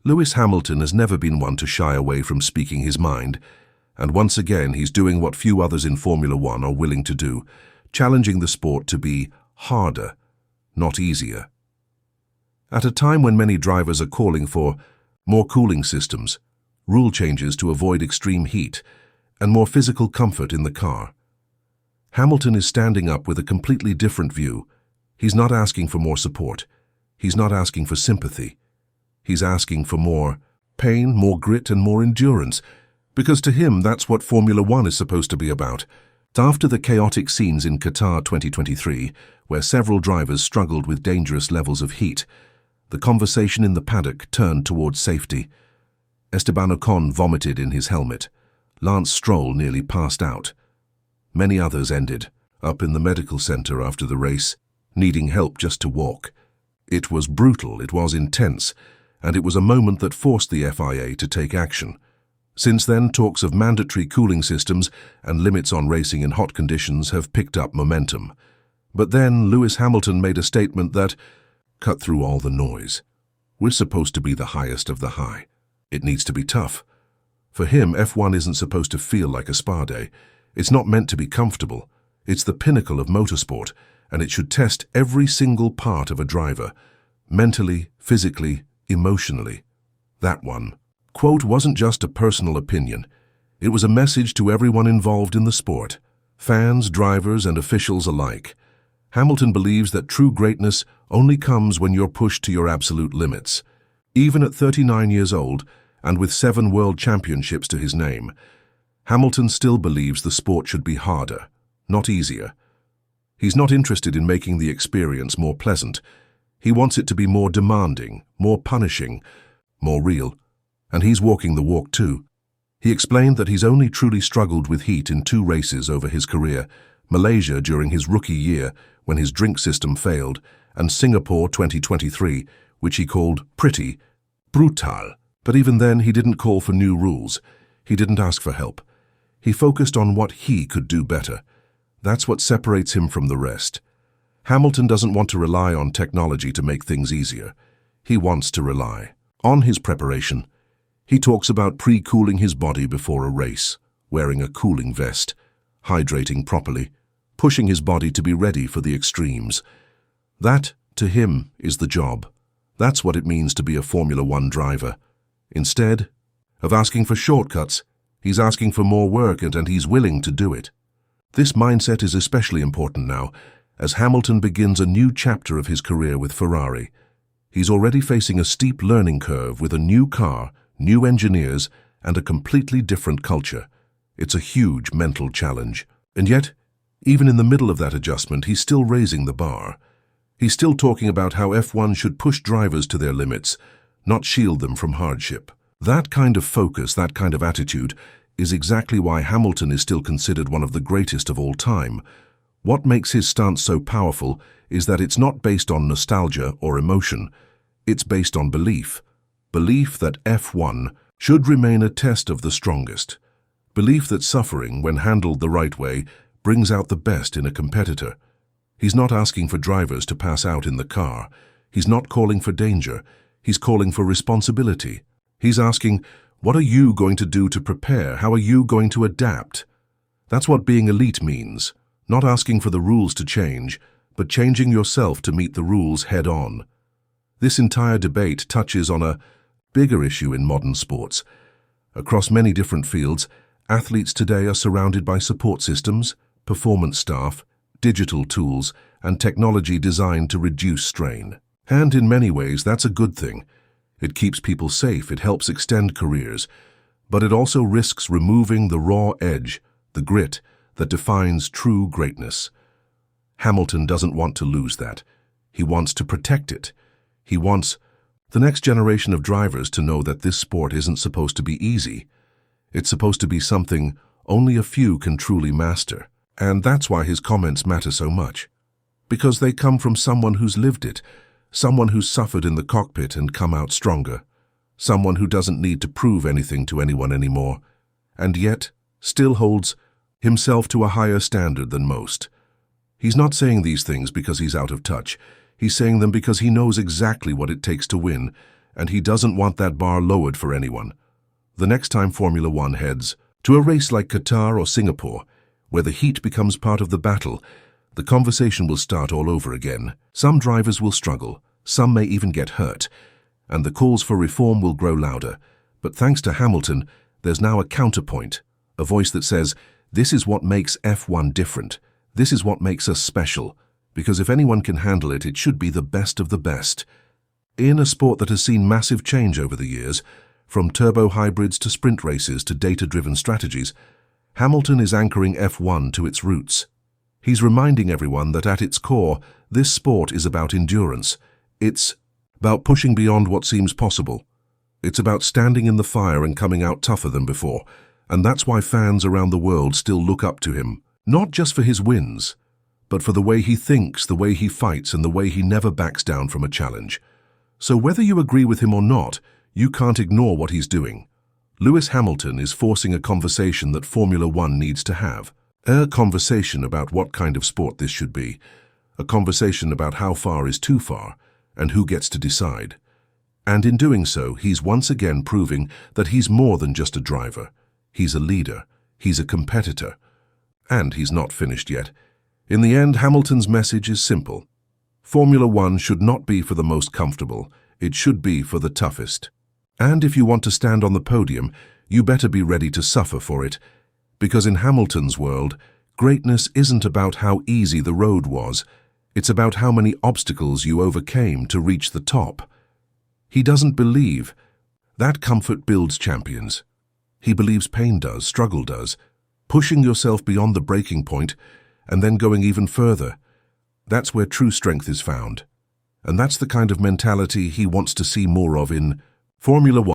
Lewis Hamilton has never been one to shy away from speaking his mind, and once again he's doing what few others in Formula One are willing to do, challenging the sport to be harder, not easier. At a time when many drivers are calling for more cooling systems, rule changes to avoid extreme heat, and more physical comfort in the car, Hamilton is standing up with a completely different view. He's not asking for more support. He's not asking for sympathy. He's asking for more pain, more grit, and more endurance, because to him that's what Formula One is supposed to be about. After the chaotic scenes in Qatar 2023, where several drivers struggled with dangerous levels of heat, the conversation in the paddock turned towards safety. Esteban Ocon vomited in his helmet. Lance Stroll nearly passed out. Many others ended up in the medical center after the race, needing help just to walk. It was brutal, it was intense, and it was a moment that forced the FIA to take action. Since then, talks of mandatory cooling systems and limits on racing in hot conditions have picked up momentum. But then Lewis Hamilton made a statement that cut through all the noise. We're supposed to be the highest of the high. It needs to be tough. For him, F1 isn't supposed to feel like a spa day. It's not meant to be comfortable. It's the pinnacle of motorsport, and it should test every single part of a driver, mentally, physically, emotionally. That one, quote, wasn't just a personal opinion. It was a message to everyone involved in the sport, fans, drivers, and officials alike. Hamilton believes that true greatness only comes when you're pushed to your absolute limits. Even at 39 years old, and with 7 world championships to his name, Hamilton still believes the sport should be harder, not easier. He's not interested in making the experience more pleasant. He wants it to be more demanding, more punishing, more real. And he's walking the walk too. He explained that he's only truly struggled with heat in 2 races over his career: Malaysia during his rookie year when his drink system failed, and Singapore 2023, which he called pretty brutal. But even then, he didn't call for new rules. He didn't ask for help. He focused on what he could do better. That's what separates him from the rest. Hamilton doesn't want to rely on technology to make things easier. He wants to rely on his preparation. He talks about pre-cooling his body before a race, wearing a cooling vest, hydrating properly, pushing his body to be ready for the extremes. That, to him, is the job. That's what it means to be a Formula One driver. Instead of asking for shortcuts, he's asking for more work, and he's willing to do it. This mindset is especially important now, as Hamilton begins a new chapter of his career with Ferrari. He's already facing a steep learning curve with a new car, new engineers, and a completely different culture. It's a huge mental challenge. And yet, even in the middle of that adjustment, he's still raising the bar. He's still talking about how F1 should push drivers to their limits, not shield them from hardship. That kind of focus, that kind of attitude, is exactly why Hamilton is still considered one of the greatest of all time. What makes his stance so powerful is that it's not based on nostalgia or emotion. It's based on belief. Belief that F1 should remain a test of the strongest. Belief that suffering, when handled the right way, brings out the best in a competitor. He's not asking for drivers to pass out in the car. He's not calling for danger. He's calling for responsibility. He's asking, what are you going to do to prepare? How are you going to adapt? That's what being elite means. Not asking for the rules to change, but changing yourself to meet the rules head on. This entire debate touches on a bigger issue in modern sports. Across many different fields, athletes today are surrounded by support systems, performance staff, digital tools, and technology designed to reduce strain. And in many ways, that's a good thing. It keeps people safe, it helps extend careers, but it also risks removing the raw edge, the grit, that defines true greatness. Hamilton doesn't want to lose that. He wants to protect it. He wants the next generation of drivers to know that this sport isn't supposed to be easy. It's supposed to be something only a few can truly master. And that's why his comments matter so much. Because they come from someone who's lived it, someone who's suffered in the cockpit and come out stronger, someone who doesn't need to prove anything to anyone anymore, and yet still holds himself to a higher standard than most. He's not saying these things because he's out of touch. He's saying them because he knows exactly what it takes to win, and he doesn't want that bar lowered for anyone. The next time Formula One heads to a race like Qatar or Singapore, where the heat becomes part of the battle, the conversation will start all over again. Some drivers will struggle, some may even get hurt, and the calls for reform will grow louder. But thanks to Hamilton, there's now a counterpoint, a voice that says, this is what makes F1 different. This is what makes us special. Because if anyone can handle it, it should be the best of the best. In a sport that has seen massive change over the years, from turbo hybrids to sprint races to data-driven strategies, Hamilton is anchoring F1 to its roots. He's reminding everyone that at its core, this sport is about endurance. It's about pushing beyond what seems possible. It's about standing in the fire and coming out tougher than before. And that's why fans around the world still look up to him, not just for his wins, but for the way he thinks, the way he fights, and the way he never backs down from a challenge. So whether you agree with him or not, you can't ignore what he's doing. Lewis Hamilton is forcing a conversation that Formula One needs to have. A conversation about what kind of sport this should be. A conversation about how far is too far, and who gets to decide. And in doing so, he's once again proving that he's more than just a driver. He's a leader. He's a competitor. And he's not finished yet. In the end, Hamilton's message is simple. Formula One should not be for the most comfortable. It should be for the toughest. And if you want to stand on the podium, you better be ready to suffer for it. Because in Hamilton's world, greatness isn't about how easy the road was. It's about how many obstacles you overcame to reach the top. He doesn't believe that comfort builds champions. He believes pain does, struggle does, pushing yourself beyond the breaking point and then going even further. That's where true strength is found. And that's the kind of mentality he wants to see more of in Formula One.